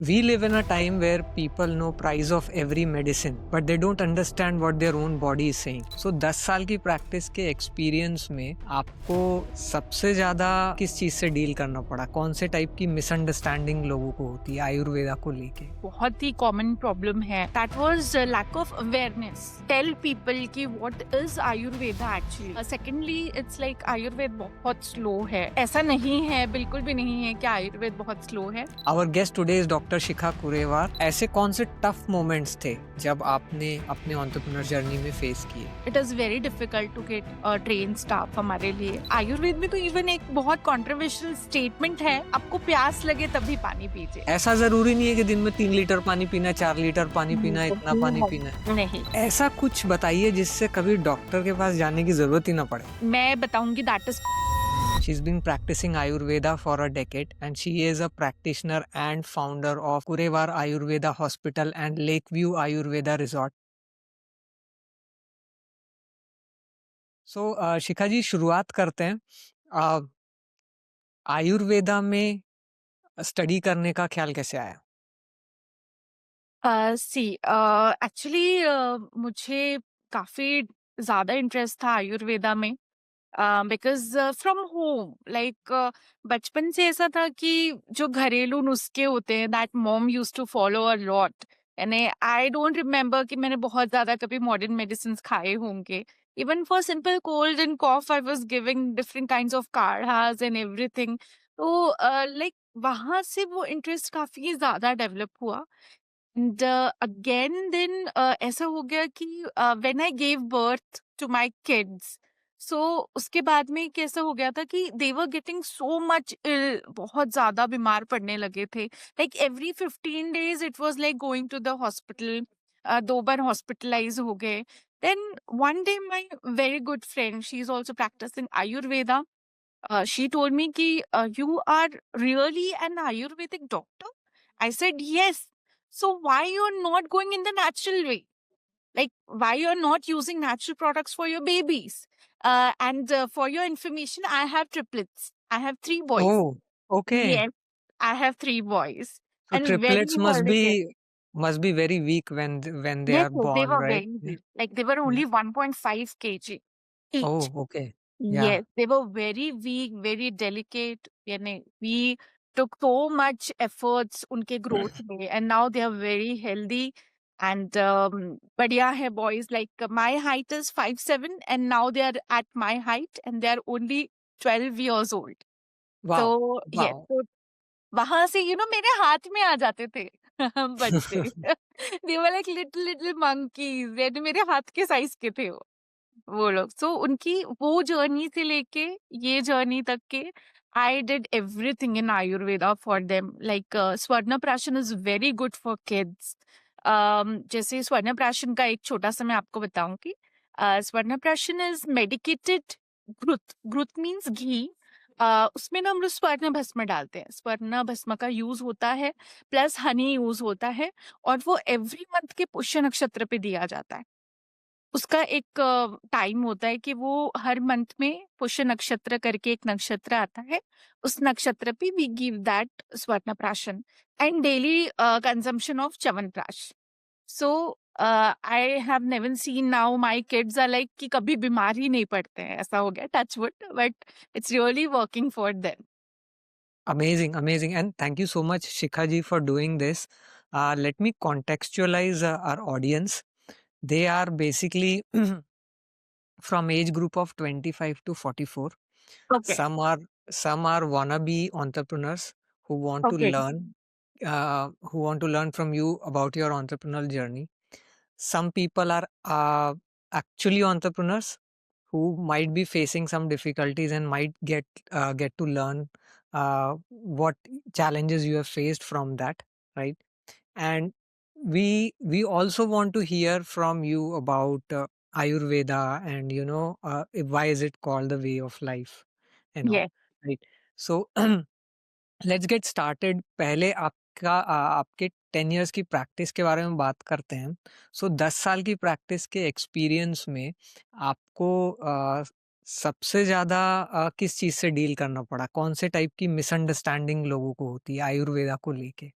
We live in a time where people know price of every medicine, but they don't understand what their own body is saying. So 10 साल की practice के experience में आपको सबसे ज्यादा किस चीज से डील करना पड़ा? कौन से टाइप की मिसअंडरस्टैंडिंग लोगों को होती है आयुर्वेदा को लेके? बहुत ही कॉमन प्रॉब्लम है that was lack of awareness tell people कि what is Ayurveda actually secondly it's like Ayurveda बहुत स्लो है ऐसा नहीं है बिल्कुल भी नहीं है कि आयुर्वेद बहुत स्लो है our guest today is doctor Shikha Kurewar. ऐसे कौन से टफ मोमेंट्स थे जब आपने अपने एंटरप्रेन्योर जर्नी में फेस किए? It is very difficult to get train staff हमारे लिए आयुर्वेद में तो इवन एक बहुत कॉन्ट्रोवर्शियल स्टेटमेंट है आपको प्यास लगे तभी पानी पीजिए ऐसा जरूरी नहीं है कि दिन में 3 लीटर पानी पीना, 4 लीटर पानी पीना, इतना पानी पीना है। नहीं ऐसा कुछ बताइए जिससे कभी डॉक्टर के पास जाने की जरूरत ही ना पड़े। मैं बताऊंगी that is She's been practicing Ayurveda for a decade and she is a practitioner and founder of Kurevar Ayurveda Hospital and Lakeview Ayurveda Resort. So, शिखा जी शुरुआत करते हैं। आयुर्वेदा में स्टडी करने का ख्याल कैसे आया? सी एक्चुअली मुझे काफ़ी ज़्यादा इंटरेस्ट था आयुर्वेदा में बिकॉज़ फ्रॉम होम लाइक बचपन से ऐसा था कि जो घरेलू नुस्खे होते हैं that mom used to follow a lot यानी आई डोंट रिमेम्बर कि मैंने बहुत ज़्यादा कभी मॉडर्न मेडिसिन्स खाए होंगे even for simple cold and cough I was giving different kinds of काढ़ास एंड एवरीथिंग तो लाइक वहाँ से वो इंटरेस्ट काफ़ी ज़्यादा डेवलप हुआ एंड अगेन देन ऐसा हो गया कि when I gave birth to my kids so उसके बाद में कैसा हो गया था कि दे वर गेटिंग सो मच इल बहुत ज्यादा बीमार पड़ने लगे थे like every 15 days it was like going to the hospital 2 बार हॉस्पिटलाइज हो गए then one day my very good friend she is also practising Ayurveda she told me ki you are really an ayurvedic doctor I said yes so why you're not going in the natural way like why you're not using natural products for your babies and for your information I have triplets I have 3 boys Oh, okay. yes I have 3 boys So and very triplets must healthy be very weak when they yes are yes, they born, were right? very Yeah. weak like they were Yeah. only 1.5 kg each. Oh, okay. Yeah. Yes, they were very weak, very delicate. यानी we took so much efforts उनके growth में, and now they are very healthy and बढ़िया है boys. Like my height is 5'7", and now they are at my height, and they are only 12 years old. Wow. So yes, Wow. so वहां से मेरे हाथ में आ जाते थे बच्चे. They were like little monkeys. यानी मेरे हाथ के साइज के थे वो लोग सो उनकी वो जर्नी से लेके ये जर्नी तक के I did everything in Ayurveda for them like स्वर्ण प्राशन is very good for kids जैसे स्वर्ण प्राशन का एक छोटा सा मैं आपको बताऊं कि स्वर्ण प्राशन इज मेडिकेटेड घृत घृत मीन्स घी उसमें ना हम लोग स्वर्ण भस्म डालते हैं स्वर्ण भस्म का यूज होता है प्लस हनी यूज होता है और वो एवरी मंथ के पुष्य नक्षत्र पे दिया जाता है उसका एक टाइम होता है कि वो हर मंथ में पुष्य नक्षत्र करके एक नक्षत्र आता है उस नक्षत्र पे we give that swarna prashan and daily consumption of chyawanprash so I have never seen now my kids are like कि कभी बीमार ही नहीं पड़ते हैं ऐसा हो गया touch wood but it's really working for them Amazing, amazing. And thank you so much, Shikha ji, for doing this. Let me contextualize our audience. They are basically from age group of 25 to 44. Okay Some are some are wannabe entrepreneurs who want to okay learn from you about your entrepreneurial journey. Some people are actually entrepreneurs who might be facing some difficulties and might get to learn what challenges you have faced from that, right? And we also want to hear from you about Ayurveda and why is it called the way of life and all, yes right? So let's get started. पहले आपके 10 years की practice के बारे में बात करते हैं। सो 10 साल की प्रैक्टिस के एक्सपीरियंस में आपको सबसे ज़्यादा किस चीज़ से डील करना पड़ा? कौन से टाइप की मिसअंडरस्टैंडिंग लोगों को होती है आयुर्वेदा को लेके?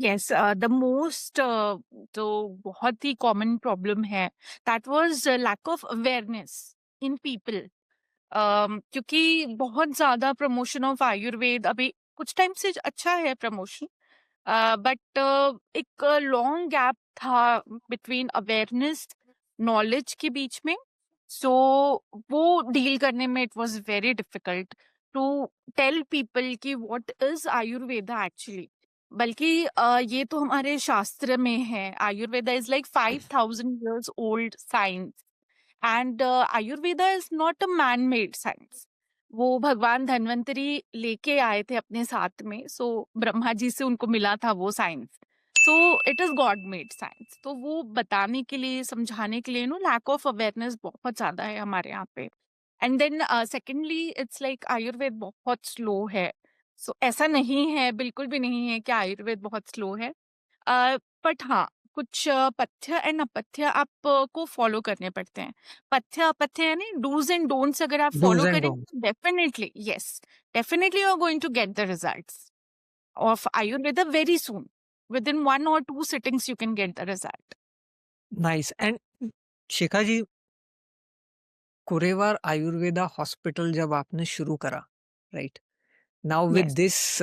यस, द मोस्ट जो बहुत ही कॉमन प्रॉब्लम है, that was lack of awareness in people. क्योंकि बहुत ज़्यादा प्रमोशन ऑफ आयुर्वेद अभी कुछ टाइम से अच्छा है प्रमोशन, बट एक लॉन्ग गैप था बिटवीन अवेयरनेस नॉलेज के बीच में। सो वो डील करने में it was very difficult to tell people कि व्हाट इज आयुर्वेदा एक्चुअली। बल्कि ये तो हमारे शास्त्र में है, Ayurveda is like 5,000 years old science, and Ayurveda is not a man made science. वो भगवान धन्वंतरी लेके आए थे अपने साथ में, सो ब्रह्मा जी से उनको मिला था वो science. So it is God made science. तो वो बताने के लिए, समझाने के लिए नो लैक ऑफ अवेयरनेस बहुत ज्यादा है हमारे यहाँ पे। And then secondly it's like Ayurveda बहुत स्लो है। सो ऐसा नहीं है, बिल्कुल भी नहीं है कि आयुर्वेद बहुत स्लो है। बट हाँ, कुछ पथ्य एंड अपथ्य आपको फॉलो करने पड़ते हैं। पथ्य अपथ्य यानी डूज एंड डोंट्स अगर आप डूज फॉलो एंड करें, don'ts. Definitely yes, definitely you are going to get the results of Ayurveda very soon. Within 1 or 2 sittings you can get the result. Nice. And Shikha ji, Kurewar Ayurveda hospital जब आपने शुरू करा, right? Now with Yes. This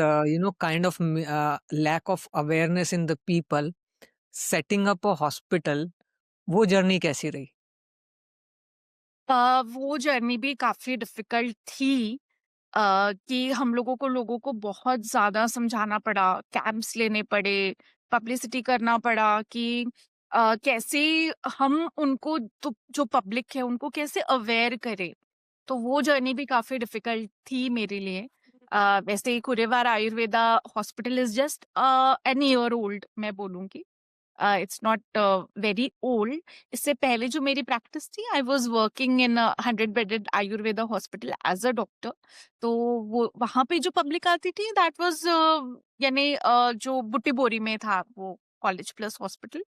kind of lack of awareness in the people, setting up a hospital, वो journey कैसी रही? वो journey भी काफी डिफिकल्ट थी। कि हम लोगों को बहुत ज़्यादा समझाना पड़ा, कैंप्स लेने पड़े, पब्लिसिटी करना पड़ा कि कैसे हम उनको, तो जो पब्लिक है उनको कैसे अवेयर करें। तो वो जर्नी भी काफ़ी डिफिकल्ट थी मेरे लिए। वैसे ही Kurewar Ayurveda hospital is just an year old मैं बोलूँगी। It's not very old. इससे पहले जो मेरी प्रैक्टिस थी, I was working in 100 bedded Ayurveda hospital as a doctor. तो वो वहां पे जो पब्लिक आती थी दैट वाज, यानी जो बुट्टी बोरी में था वो कॉलेज प्लस हॉस्पिटल।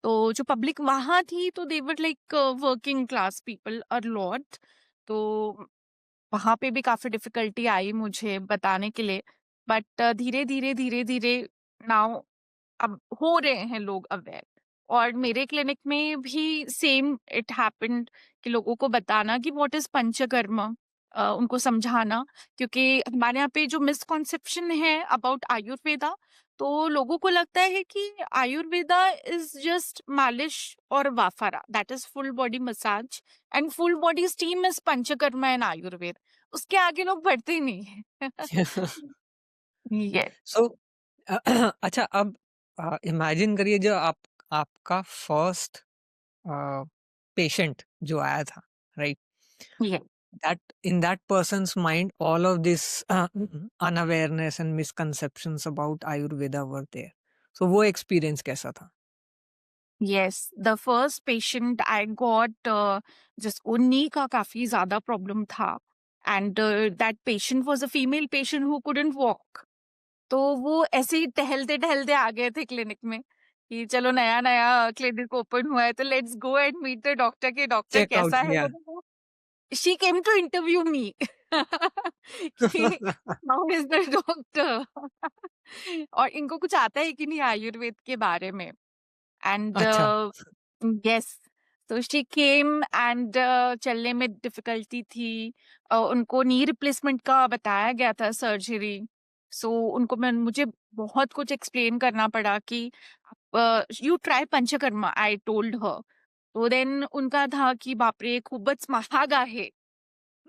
तो जो पब्लिक वहां थी तो they were like working class people और लॉट। तो वहां पे भी काफी डिफिकल्टी आई मुझे बताने के लिए। बट धीरे धीरे नाउ अब हो रहे हैं लोग अवेयर। और मेरे क्लिनिक में भी सेम इट हैपेंड कि लोगों को बताना कि व्हाट इज पंचकर्म, उनको समझाना। क्योंकि हमारे यहाँ पे जो मिसकॉन्सेप्शन है अबाउट आयुर्वेदा, तो लोगों को लगता है कि आयुर्वेदा इज जस्ट मालिश और वाफारा, that is full body massage, and full body steam is panchakarma and Ayurveda. उसके आगे लोग बढ़ते ही नहीं है। ये सो अच्छा, अब इमेजिन करिए, जो आपका फर्स्ट पेशेंट जो आया था, राइट? ये That in that person's mind, all of this unawareness and misconceptions about Ayurveda were there. So वो experience कैसा था? Yes, the first patient I got, जिसको नी का काफी ज्यादा प्रॉब्लम था, and that patient was a female patient who couldn't walk. तो वो ऐसे ही टहलते टहलते आ गए थे क्लिनिक में कि चलो नया नया क्लिनिक ओपन हुआ है तो let's go and meet the doctor, के डॉक्टर Check out, कैसा है yeah. वो। She came to interview me कि हाउ इज द डॉक्टर। और इनको कुछ आता है कि नहीं आयुर्वेद के बारे में। एंड अच्छा, यस, तो शी केम एंड चलने में डिफिकल्टी थी। उनको नी रिप्लेसमेंट का बताया गया था सर्जरी। सो उनको मुझे बहुत कुछ एक्सप्लेन करना पड़ा कि you try panchakarma, I told her. तो देन उनका था कि बाप रे खूपच महाग आहे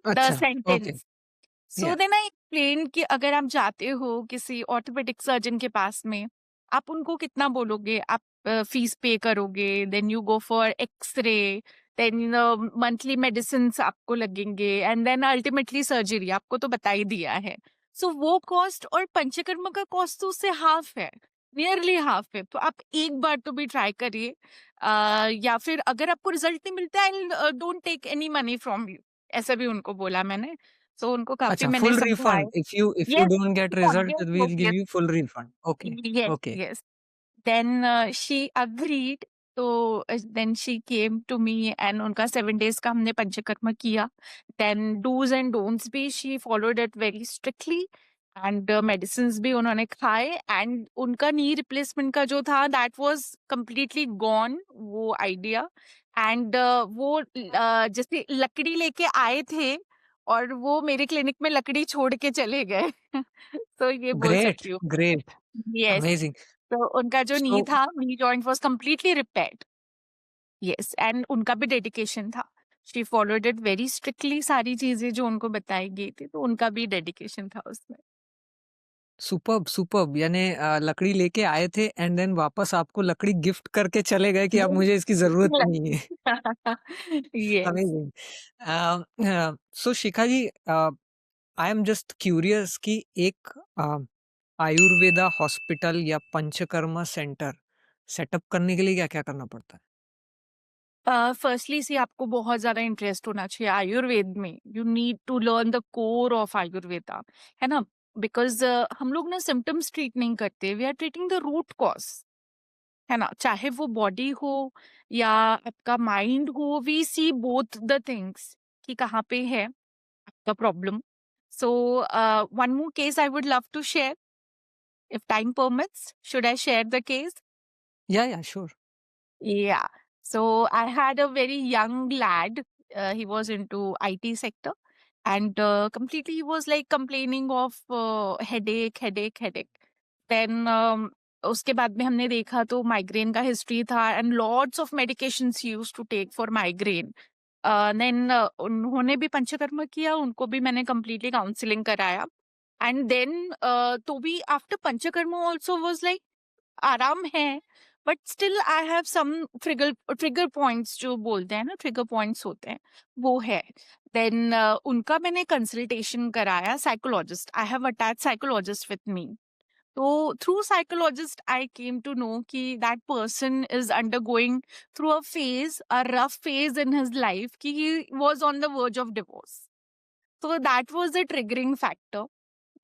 द अच्छा, okay, sentence. So yeah. Then I explain कि अगर आप जाते हो किसी ऑर्थोपेडिक सर्जन के पास में, आप उनको कितना बोलोगे, आप फीस पे करोगे, then you go for X-ray, then monthly medicine आपको लगेंगे, एंड देन अल्टीमेटली सर्जरी, आपको तो बता ही दिया है। सो वो कॉस्ट और पंचकर्म का कॉस्ट तो उससे हाफ है, नियरली हाफ है। तो आप एक बार तो भी ट्राई करिए। या फिर अगर आपको रिजल्ट नहीं मिलता, I don't take any money from you, ऐसा भी उनको बोला मैंने। सो उनको काफ़ी अच्छा, मैंने full समझाया। refund. If you Yes, don't get result, yes, yes, we'll give yes, you full refund. Okay, yes, okay. yes. Then she agreed. तो then she came to me and उनका 7 days का हमने पंचकर्म किया। Then do's and don'ts भी she followed it very strictly. And medicines भी उन्होंने खाए, and उनका नी रिप्लेसमेंट का जो था दैट वाज़ कंप्लीटली गॉन, वो आइडिया। एंड वो जैसे लकड़ी लेके आए थे और वो मेरे क्लिनिक में लकड़ी छोड़ के चले गए। तो ये बोल ग्रेट, सकती हूँ। Great, yes, amazing. तो उनका जो नी सो था, knee joint was completely repaired. Yes, and उनका भी डेडिकेशन था। She followed it very strictly, सारी चीज़ें जो उनको बताई गई थी, तो उनका भी डेडिकेशन था उसमें। सुपर्ब, सुपर्ब, यानी लकड़ी लेके आए थे एंड देन वापस आपको लकड़ी गिफ्ट करके चले गए कि अब मुझे इसकी ज़रूरत ही नहीं है। Yes. Amazing. So Shikha ji, I am just curious कि एक आयुर्वेदा हॉस्पिटल या पंचकर्मा सेंटर सेटअप करने के लिए क्या-क्या करना पड़ता है? फर्स्टली से आपको बहुत ज़्यादा इंटरेस्ट होना चाहिए आयुर्वेद में। You need to learn the core of Ayurveda, है ना? बिकॉज़ हम लोग ना सिम्पटम्स ट्रीट नहीं करते, we are treating the root cause, है ना? चाहे वो बॉडी हो या आपका माइंड हो, we see both the things कि कहाँ पे है आपका problem. So one more case I would love to share, if time permits, should I share the case? Yeah sure. Yeah. So I had a very young lad. He was into IT sector, and completely he was like complaining of headache, headache, headache. Then उसके बाद में हमने देखा तो migraine का history था, and lots of medications he used to take for migraine. Then उन्होंने भी पंचकर्मा किया, उनको भी मैंने कंप्लीटली काउंसलिंग कराया। एंड देन तो भी after panchakarma also was like आराम है, but still I have some trigger trigger points जो बोलते हैं ना, ट्रिगर पॉइंट्स होते हैं, वो है। देन उनका मैंने कंसल्टेशन कराया psychologist, I have attach psychologist with me. तो through psychologist I came to know कि that person is undergoing through a phase, a rough phase in his life, कि he was on the verge of divorce. तो that was the triggering factor.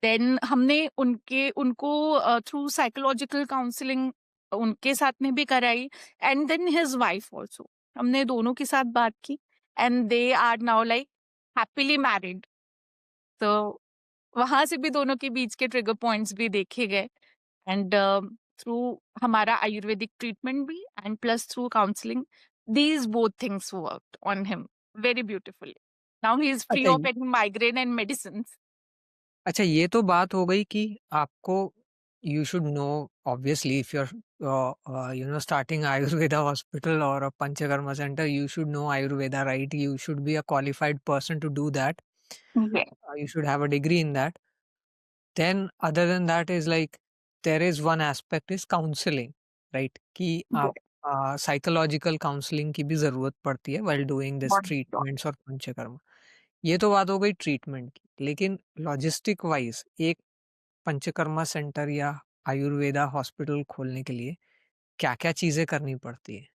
Then हमने उनको through psychological counselling उनके साथ में भी कराई, and then his wife also, हमने दोनों के साथ बात की, and they are now like happily married. तो वहां से भी दोनों के बीच के ट्रिगर पॉइंट्स भी देखे गए, एंड थ्रू हमारा आयुर्वेदिक ट्रीटमेंट भी and plus through counselling, these both things worked on him very beautifully. Now he is free अच्छा of any migraine and medicines. अच्छा, ये तो बात हो गई कि आपको you should know, obviously if you are starting Ayurveda hospital और a panchakarma centre, you should know ayurveda, right? You should be a qualified person to do that. Yeah. You should have a degree in that. Then other than that is like there is one aspect is counseling, right? कि आप psychological counselling की भी ज़रूरत पड़ती है while doing this Yeah. Treatments और पंचकर्मा। ये तो बात हो गई ट्रीटमेंट की, लेकिन लॉजिस्टिक वाइज़ एक पंचकर्मा सेंटर या आयुर्वेदा हॉस्पिटल खोलने के लिए क्या-क्या चीज़ें करनी पड़ती है?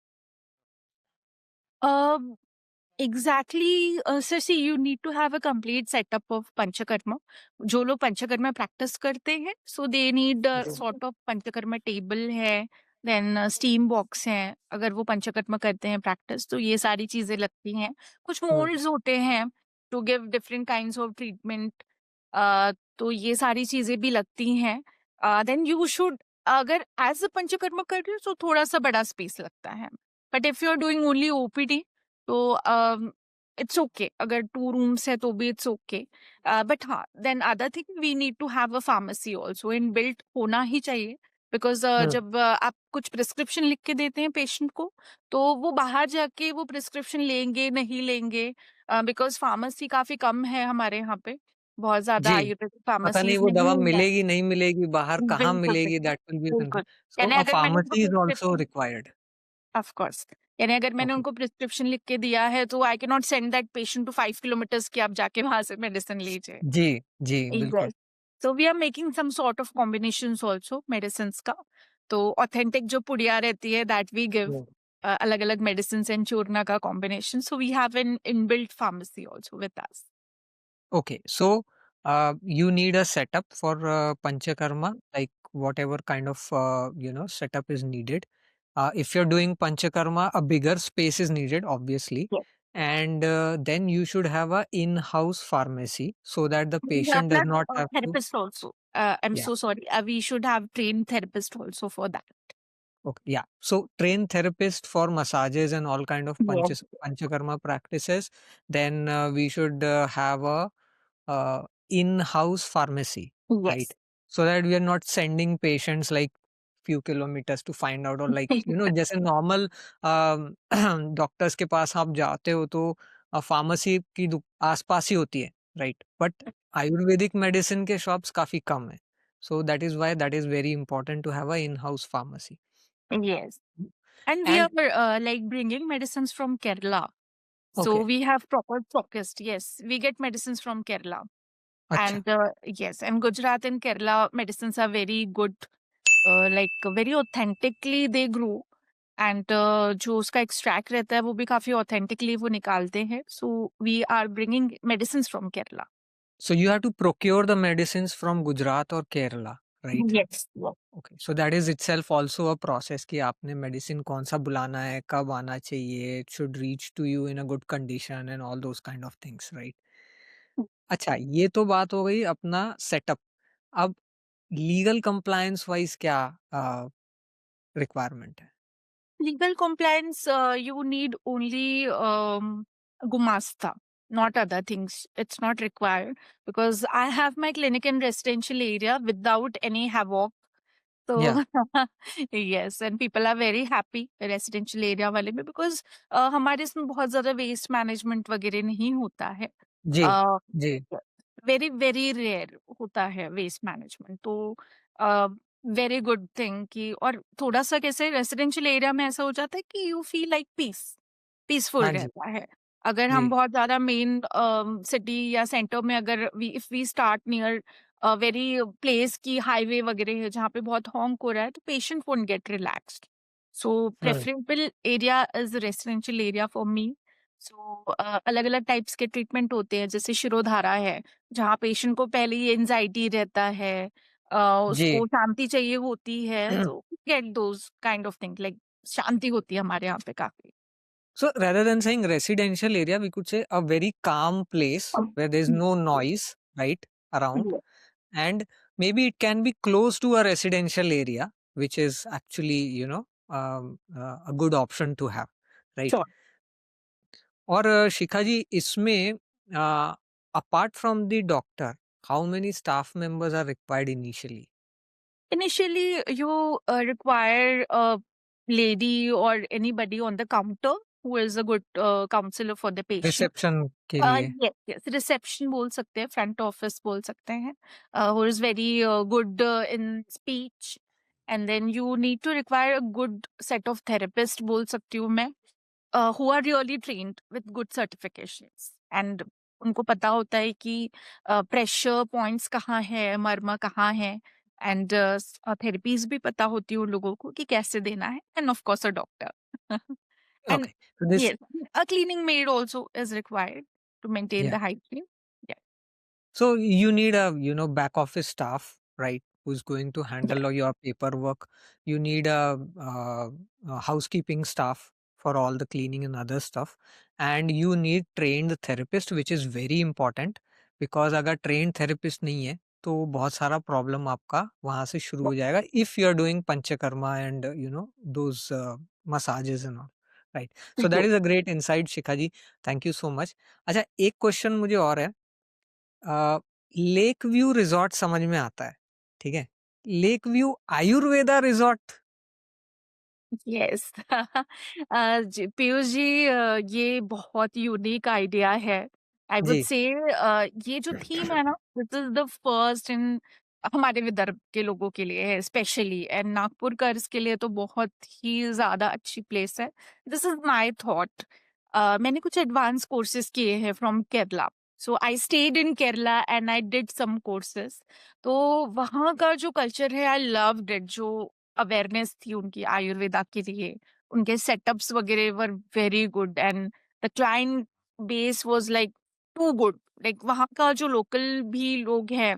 Exactly. So see, you need to have a complete setup of panchakarma. जो लोग पंचकर्मा प्रैक्टिस करते हैं, so they need a जी। sort of पंचकर्मा टेबल है, देन स्टीम बॉक्स है। अगर वो पंचकर्मा करते हैं प्रैक्टिस, तो ये सारी चीजें लगती हैं। कुछ हुँ, मोल्ड्स होते हैं to give different kinds of treatment, तो ये सारी चीजें भी लगती हैं। देन यू शुड, अगर एज अ पंचकर्मा कर रहे हो तो थोड़ा सा बड़ा स्पेस लगता है, but if you are doing only OPD तो इट्स ओके, अगर 2 रूम्स है तो भी इट्स ओके। बट हाँ, then other thing, we need to have a pharmacy also inbuilt, होना ही चाहिए। बिकॉज़ हुँ, जब आप कुछ प्रिस्क्रिप्शन लिख के देते हैं पेशेंट को, तो वो बाहर जाके वो प्रिस्क्रिप्शन लेंगे, नहीं लेंगे, बिकॉज़ फार्मेसी काफ़ी कम है हमारे यहाँ पे, बहुत ज़्यादा जी। आयुर्वेदिक पता नहीं फार्मेसीज़ वो दवा नहीं है। मिलेगी, नहीं मिलेगी, बाहर कहाँ बिल्कुल, मिलेगी, बिल्कुल, दैट विल बी कंफर्म। बिल्कुल। सो यानी अ अगर मैंने उनको pharmacy is also prescription, required. Of course, यानी अगर मैंने ओके। उनको प्रिस्क्रिप्शन लिख के दिया है, तो I can not send that patient to 5 kilometres कि आप जाके वहाँ से मेडिसिन लीजिए। जी, जी, बिल्कुल। Yes. So we are making some sort of combinations also medicines का। तो ऑथेंटिक जो पुड़िया रहती है दैट वी गिव, हुँ। अलग-अलग मेडिसिन्स एंड चूरमा का combination, so we have an inbuilt pharmacy also with us. Okay, so you need a setup for Panchakarma, like whatever kind of setup is needed. If you're doing Panchakarma, a bigger space is needed, obviously, Yes. and then you should have a in-house pharmacy so that the We have patient does that not have to. therapist also. I'm Yeah. so sorry. We should have trained therapist also for that. Okay. Yeah. So train therapist for massages and all kind of Yes. panchakarma practices. Then we should have a in-house pharmacy, right? Yes. So that we are not sending patients like few kilometers to find out, or like जैसे normal doctors के पास आप जाते हो तो pharmacy की आसपास ही होती है, राइट? बट आयुर्वेदिक मेडिसिन के शॉप्स काफी कम है, so that is why that is very important to have a in house pharmacy. Yes. And we are and like bringing medicines from Kerala. So okay. we have proper focused. Yes, we get medicines from Kerala. अच्छा. And yes, and Gujarat and Kerala medicines are very good. Like very authentically they grow. And जो उसका extract रहता है वो भी काफी authentically वो निकालते हैं. So we are bringing medicines from Kerala. So you have to procure the medicine from Gujarat और Kerala, right? Yes. Yes. Okay, so that is itself also a process कि आपने मेडिसिन कौन सा बुलाना है, कब आना चाहिए, it should reach to you in a good condition and all those kind of things, right? अच्छा, ये तो बात हो गई अपना सेटअप. अब लीगल कंप्लायंस वाइज क्या रिक्वायरमेंट है? Legal compliance, you need only Gumasta, not other things. It's not required because I have my clinic in residential area without any havoc. या. So yes, and people are very happy residential area वाले में because हमारे इसमें बहुत ज्यादा waste management वगैरह नहीं होता है. जी. जी. वेरी वेरी रेयर होता है वेस्ट मैनेजमेंट तो वेरी गुड थिंग कि और थोड़ा सा कैसे रेसिडेंशियल एरिया में ऐसा हो जाता है कि यू फील लाइक पीसफुल हाँ जी. रहता है अगर हम जी. बहुत ज्यादा मेन सिटी या सेंटर में अगर if we start near very place की हाईवे वगैरह है जहाँ पे बहुत हॉन्क हो रहा है तो patient won't get relaxed so right. Preferable area is residential area for me so अलग अलग टाइप्स के ट्रीटमेंट होते हैं जैसे शिरोधारा है जहाँ पेशेंट को पहले ही एंजाइटी रहता है जी. उसको शांति चाहिए होती है तो get those kind of thing like शांति होती है हमारे यहाँ पे काफी So rather than saying residential area, we could say a very calm place where there's no noise, right, around. And maybe it can be close to a residential area, which is actually, a good option to have, right? Sure और शिखा जी, इसमें apart from the doctor, how many staff members are required initially? Initially, you require a lady or anybody on the counter who is a good counselor for the patient. Reception के लिए? Yes, yes. Reception बोल सकते हैं, front office बोल सकते हैं, who is very good in speech. And then you need to require a good set of therapists बोल सकती हूँ मैं, who are really trained with good certifications. And उनको पता होता है कि प्रेशर पॉइंट्स कहाँ है, मर्मा कहाँ है. एंड थेरेपीज भी पता होती है उन लोगों को कि कैसे देना है. End of course a doctor. And okay, so this. yes, a cleaning maid also is required to maintain Yeah. the hygiene. Yeah. So you need a, back office staff, right? Who's going to Yeah. handle all your paperwork. You need a housekeeping staff for all the cleaning and other stuff. And you need trained therapist, which is very important because अगर trained therapist नहीं है तो बहुत सारा problem आपका वहां से शुरू हो जाएगा if you are doing panchakarma and those massages and all, right? So that Yes. Is a great insight Shikha ji, thank you so much. अच्छा, एक क्वेश्चन मुझे और है. लेक व्यू रिजॉर्ट समझ में आता है, ठीक है? Lake view Ayurveda resort? Yes. Piyush ji ये बहुत यूनिक आइडिया है. आई वुड जी. से ये जो थीम है ना दिस इज द फर्स्ट इन हमारे विदर्भ के लोगों के लिए है स्पेशली एंड नागपुर कर्स के लिए तो बहुत ही ज्यादा अच्छी प्लेस है. This is my thought. मैंने कुछ एडवांस कोर्सेज किए हैं from Kerala so I stayed in Kerala and I did some courses तो वहाँ का जो कल्चर है आई लव्ड इट. जो अवेयरनेस थी उनकी आयुर्वेदा के लिए उनके सेटअप्स वगैरह were very good and the client base was like too good. Like वहाँ का जो लोकल भी लोग हैं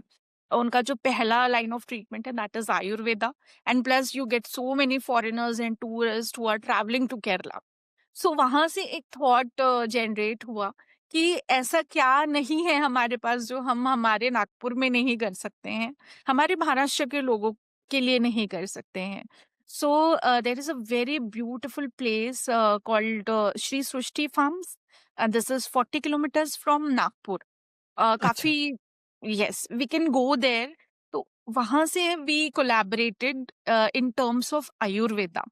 उनका जो पहला लाइन ऑफ ट्रीटमेंट है that is Ayurveda. And plus you get so many foreigners and tourist who are travelling to Kerala so वहां से एक थॉट जनरेट हुआ कि ऐसा क्या नहीं है हमारे पास जो हम हमारे नागपुर में नहीं कर सकते हैं, हमारे महाराष्ट्र के लोगों के लिए नहीं कर सकते हैं. So there is a very beautiful place called Shri Srishti farms. This is 40 kilometres from Nagpur. अच्छा, काफी, yes, we can go there. तो वहां से we collaborated in terms of Ayurveda.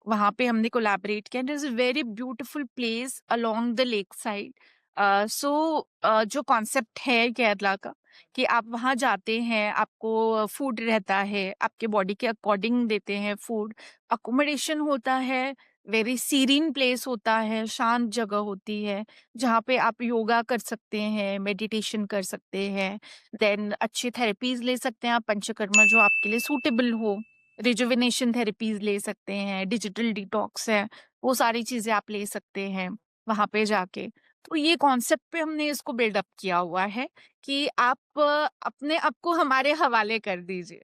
वहां पे हमने कोलैबोरेट किया. It is a very beautiful place along the lake side. So जो कॉन्सेप्ट है केरला का कि आप वहां जाते हैं, आपको फूड रहता है, आपके बॉडी के अकॉर्डिंग देते हैं फूड, अकोमोडेशन होता है, वेरी सीरीन प्लेस होता है, शांत जगह होती है जहाँ पे आप योगा कर सकते हैं, मेडिटेशन कर सकते हैं, देन अच्छी थेरेपीज ले सकते हैं आप, पंचकर्मा जो आपके लिए सूटेबल हो, रिजुविनेशन थेरेपीज ले सकते हैं, डिजिटल डिटॉक्स है, वो सारी चीजें आप ले सकते हैं वहां पे जाके. तो ये कॉन्सेप्ट पे हमने इसको बिल्डअप किया हुआ है कि आप अपने आप को हमारे हवाले कर दीजिए.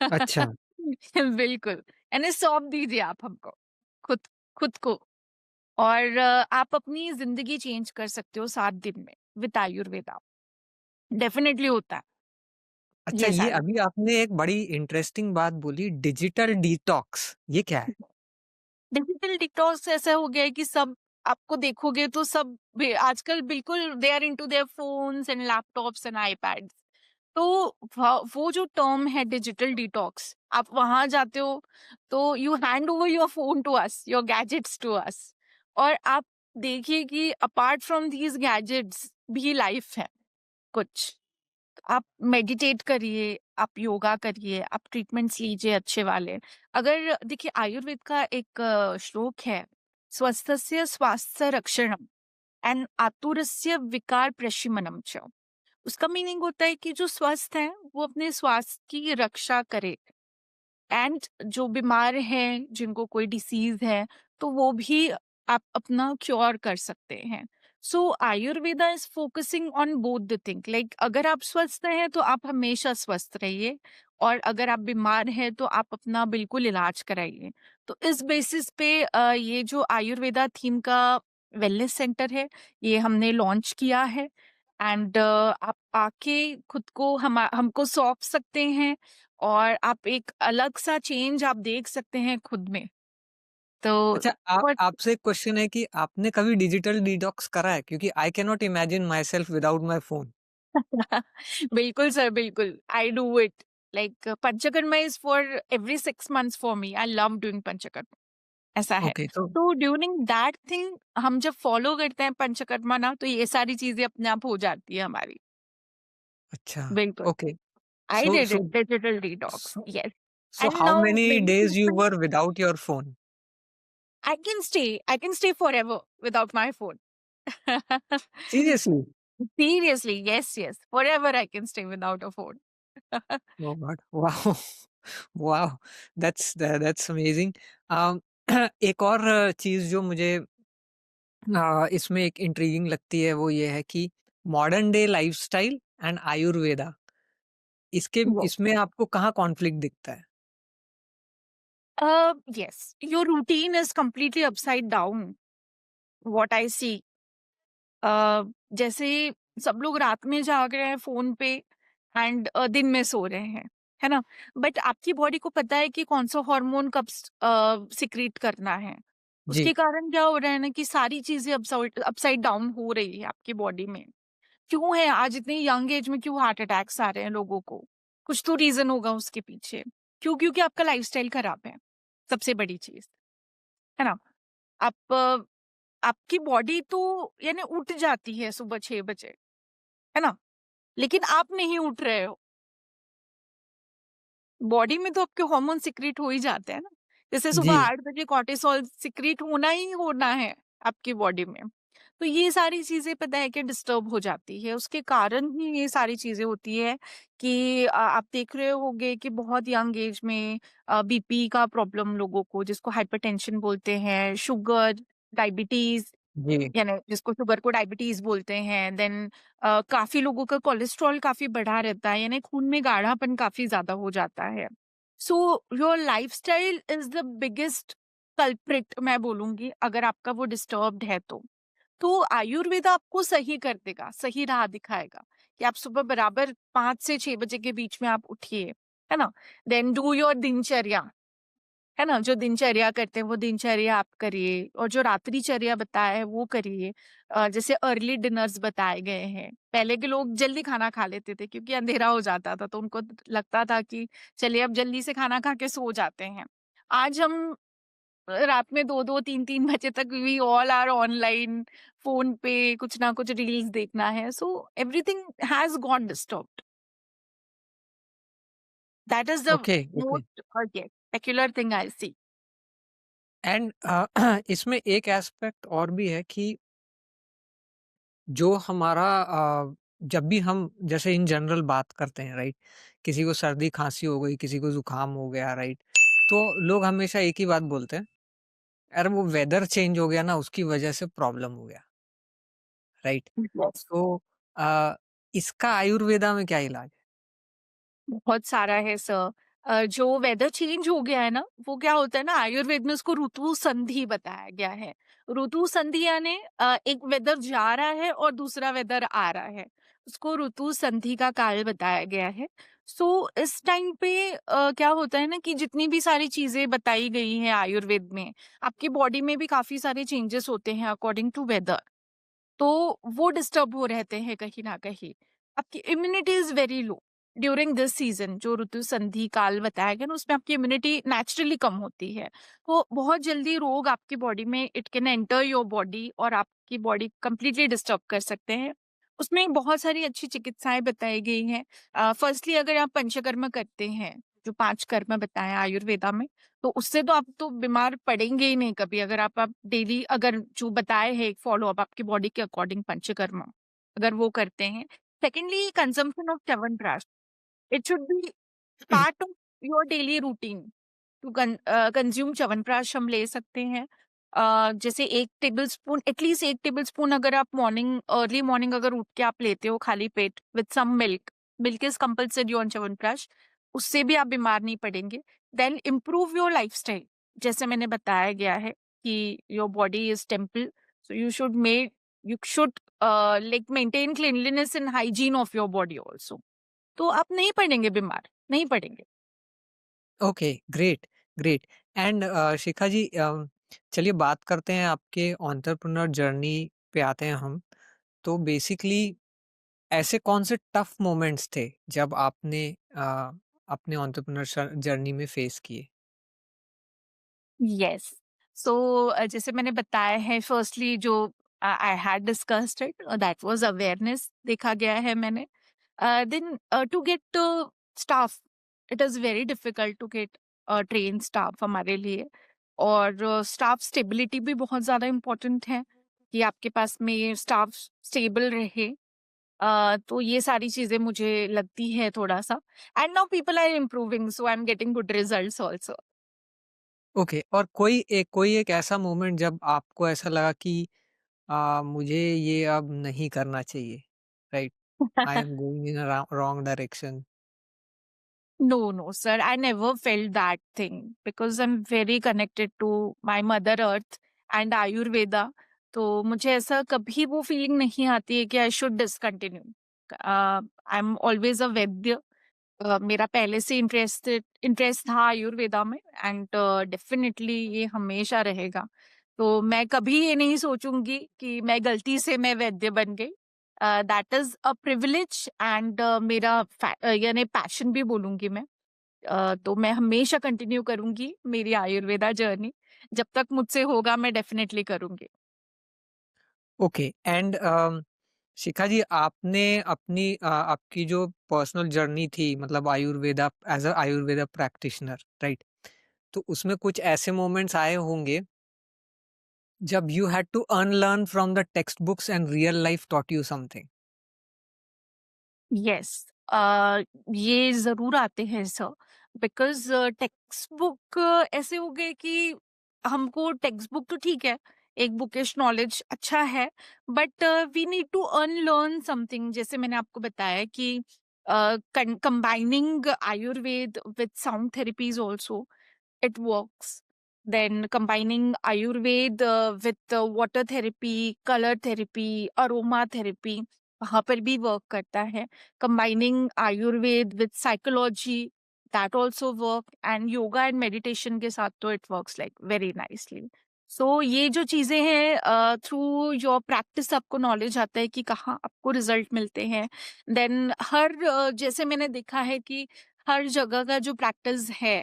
अच्छा, बिल्कुल. यानी सौंप दीजिए आप हमको, खुद खुद को. और आप अपनी जिंदगी चेंज कर सकते हो 7 दिन में विद आयुर्वेदा. डेफिनेटली होता है अच्छा ये ये सारी. अभी आपने एक बड़ी इंटरेस्टिंग बात बोली डिजिटल डिटॉक्स, ये क्या है? डिजिटल डिटॉक्स ऐसा हो गया है कि सब, आपको देखोगे तो सब आजकल बिल्कुल they are into their phones and laptops and iPads. तो वो जो टर्म है डिजिटल डिटॉक्स, आप वहां जाते हो तो you hand over your phone to us, your gadgets to us, और आप देखिए कि अपार्ट फ्रॉम दीज गैजेट्स भी लाइफ है कुछ. आप मेडिटेट करिए, आप योगा करिए, आप ट्रीटमेंट्स लीजिए अच्छे वाले. अगर देखिए आयुर्वेद का एक श्लोक है, स्वस्थस्य स्वास्थ्य रक्षणम एंड आतुरस्य विकार प्रशमनम च. उसका मीनिंग होता है कि जो स्वस्थ है वो अपने स्वास्थ्य की रक्षा करे, एंड जो बीमार हैं, जिनको कोई डिसीज है, तो वो भी आप अपना क्योर कर सकते हैं. So Ayurveda is focusing on both the thing. Like अगर आप स्वस्थ हैं तो आप हमेशा स्वस्थ रहिए, और अगर आप बीमार हैं तो आप अपना बिल्कुल इलाज कराइए. तो इस बेसिस पे ये जो आयुर्वेदा थीम का वेलनेस सेंटर है, ये हमने लॉन्च किया है. एंड आप आके खुद को हमको सौंप सकते हैं, और आप एक अलग सा चेंज आप देख सकते हैं खुद में. तो अच्छा बट आपसे एक क्वेश्चन है कि आपने कभी डिजिटल डिटॉक्स करा है? क्योंकि आई can not imagine my self without my phone. बिल्कुल सर, बिल्कुल, I do it. Like panchakarma is for every 6 months for me. I love doing panchakarma. ऐसा है. ओके तो तो ड्यूरिंग दैट थिंग हम जब फॉलो करते हैं पंचकर्मा ना, तो ये सारी चीजें अपने आप हो जाती है हमारी. अच्छा, बिल्कुल. Okay. I so did so it, digital detox, so yes. So and how now many many days you people, were without your phone? I can stay forever without my phone. Seriously? Seriously, yes, yes. Forever I can stay without a phone. Oh God! Wow! Wow! That's amazing. Um, एक और चीज़ जो मुझे इसमें एक intriguing लगती है वो ये है कि modern day lifestyle and Ayurveda इसके Yes. इसमें आपको कहाँ कॉन्फ्लिक्ट दिखता है? Yes. Your routine is completely upside down. What I see. जैसे सब लोग रात में जाग रहे हैं फोन पे, एंड दिन में सो रहे हैं, है ना. बट आपकी बॉडी को पता है कि कौन सा हार्मोन कब सिक्रीट करना है. जी, उसके कारण क्या हो रहा है ना कि सारी चीजें अपसाइड अपसाइड डाउन हो रही है आपकी बॉडी में. क्यों है आज इतनी यंग एज में क्यों हार्ट अटैक्स आ रहे हैं लोगों को? कुछ तो रीजन होगा उसके पीछे. क्यों? क्योंकि आपका लाइफस्टाइल खराब है. सबसे बड़ी चीज, है ना. आप आपकी बॉडी तो यानी उठ जाती है सुबह 6 बजे, है ना, लेकिन आप नहीं उठ रहे हो. बॉडी में तो आपके हार्मोन सिक्रीट हो ही जाते हैं ना. जैसे सुबह जी। 8 बजे कॉर्टिसोल सिक्रीट होना ही होना है आपकी बॉडी में. तो ये सारी चीजें पता है कि डिस्टर्ब हो जाती है, उसके कारण ही ये सारी चीजें होती है कि आप देख रहे होंगे कि बहुत यंग एज में बीपी का प्रॉब्लम लोगों को, जिसको हाइपरटेंशन बोलते हैं, शुगर, डायबिटीज, जी, यानी जिसको शुगर को डायबिटीज बोलते हैं. देन काफी लोगों का कोलेस्ट्रॉल काफी बढ़ा रहता है, यानी खून में गाढ़ापन काफी ज्यादा हो जाता है. So your lifestyle is the biggest culprit मैं बोलूँगी, अगर आपका वो डिस्टर्ब्ड है तो। तो आयुर्वेद आपको सही कर देगा, सही राह दिखाएगा कि आप सुबह बराबर 5 से 6 बजे के बीच में आप उठिए, है ना? देन डू योर दिनचर्या, है ना? जो दिनचर्या करते हैं वो दिनचर्या आप करिए, और जो रात्रिचर्या बताया है वो करिए। जैसे अर्ली डिनर्स बताए गए हैं। पहले के लोग जल्दी खाना खा लेते थे क्योंकि अंधेरा हो जाता था, तो उनको लगता था कि चलिए अब जल्दी से खाना खा के सो जाते हैं। आज हम रात में 2-2 3-3 बजे तक we all are online, phone पे कुछ ना कुछ रील्स देखना है, so everything has got disturbed. That is the okay, okay. Most peculiar thing I see. And इसमें एक एस्पेक्ट और भी है कि जो हमारा जब भी हम जैसे इन जनरल बात करते हैं, राइट? किसी को सर्दी खांसी हो गई, किसी को जुकाम हो गया, राइट? तो लोग हमेशा एक ही बात बोलते हैं, अरे वो वेदर चेंज हो गया ना, उसकी वजह से प्रॉब्लम हो गया, राइट? यस। तो अ, इसका आयुर्वेदा में क्या इलाज है? बहुत सारा है सर। जो वेदर चेंज हो गया है ना, वो क्या होता है ना, आयुर्वेद में उसको ऋतु संधि बताया गया है। ऋतु संधि यानी एक वेदर जा रहा है और दूसरा वेदर आ रहा है, उसको ऋतु संधि का काल बताया गया है। सो इस टाइम पे क्या होता है ना कि जितनी भी सारी चीजें बताई गई हैं आयुर्वेद में, आपकी बॉडी में भी काफी सारे चेंजेस होते हैं अकॉर्डिंग टू वेदर। तो वो डिस्टर्ब हो रहते हैं कहीं न कहीं। आपकी immunity is very low during this season, जो ऋतु संधि काल बताया गया ना, उसमें आपकी इम्यूनिटी नेचुरली कम होती है। तो बहुत जल्दी रोग आपकी बॉडी में it can enter your body और आपकी बॉडी कंप्लीटली डिस्टर्ब कर सकते हैं। उसमें बहुत सारी अच्छी चिकित्साएँ बताई गई हैं। फर्स्टली अगर आप पंचकर्म करते हैं, जो 5 कर्म बताए हैं आयुर्वेदा में, तो उससे तो आप तो बीमार पड़ेंगे ही नहीं कभी, अगर आप डेली अगर जो बताए हैं एक फॉलो अप आपकी बॉडी के अकॉर्डिंग पंचकर्म अगर वो करते हैं। Secondly consumption of chyawanprash, it should be part of your daily routine to consume chyawanprash हम ले सकते हैं। जैसे 1 टेबलस्पून, एटलीस्ट 1 टेबलस्पून अगर आप मॉर्निंग अर्ली मॉर्निंग अगर उठ के आप लेते हो खाली पेट with some milk, milk is compulsory on Chyawanprash, उससे भी आप बीमार नहीं पड़ेंगे। देन इम्प्रूव योर लाइफ़स्टाइल, जैसे मैंने बताया गया है कि your body is temple, so you should like maintain cleanliness and hygiene of your body also. तो आप नहीं पड़ेंगे बीमार, नहीं पड़ेंगे। Okay, great, great. And Shikha जी, चलिए बात करते हैं आपके एंटरप्रेन्योर जर्नी पे आते हैं हम। तो बेसिकली ऐसे कौन से टफ मोमेंट्स थे जब आपने अपने एंटरप्रेन्योर जर्नी में फेस किए? यस। सो जैसे मैंने बताया है, फर्स्टली जो I had discussed it, that was awareness देखा गया है मैंने। Then to get staff, it is very difficult to get train staff हमारे लिए, और स्टाफ स्टेबिलिटी भी बहुत ज्यादा इम्पोर्टेंट है कि आपके पास में स्टाफ स्टेबल रहे। तो ये सारी चीजें मुझे लगती है थोड़ा सा, and now people are improving, so I am getting good results also. Okay, और कोई एक ऐसा मोमेंट जब आपको ऐसा लगा कि मुझे ये अब नहीं करना चाहिए, right? I am going in a wrong direction. No, no, sir. I never felt that thing because I'm very connected to my mother earth and Ayurveda. तो मुझे ऐसा कभी वो फीलिंग नहीं आती है कि I should discontinue. I am always a वैद्य। मेरा पहले से इंटरेस्ट था आयुर्वेदा में, एंड डेफिनेटली ये हमेशा रहेगा। तो मैं कभी ये नहीं सोचूंगी कि मैं गलती से मैं वैद्य बन गई। That is a privilege and मेरा यानी पैशन भी बोलूंगी मैं। तो मैं हमेशा कंटिन्यू करूंगी मेरी आयुर्वेदा जर्नी, जब तक मुझसे होगा मैं डेफिनेटली करूंगी। ओके, एंड शिखा जी, आपने आपकी जो पर्सनल जर्नी थी, मतलब Ayurveda as a Ayurveda practitioner, right? तो उसमें कुछ ऐसे मोमेंट्स आए होंगे जब you had to unlearn from the text books and real life taught you something. Yes. ये ज़रूर आते हैं सर, बिकॉज़ टेक्स्ट बुक ऐसे हो गए कि हमको टेक्स्ट बुक तो ठीक है, एक बुकिश नॉलेज अच्छा है, but we need to unlearn something. जैसे मैंने आपको बताया कि combining Ayurveda with sound therapies also, it works. then combining Ayurveda with water therapy, color therapy, aroma therapy, वहाँ पर भी वर्क करता है. Combining Ayurveda with psychology, that also work, and yoga and meditation के साथ तो it works like very nicely. So ये जो चीजें हैं थ्रू योर प्रैक्टिस आपको नॉलेज आता है कि कहाँ आपको रिजल्ट मिलते हैं. देन जैसे मैंने देखा है कि हर जगह का जो प्रैक्टिस है,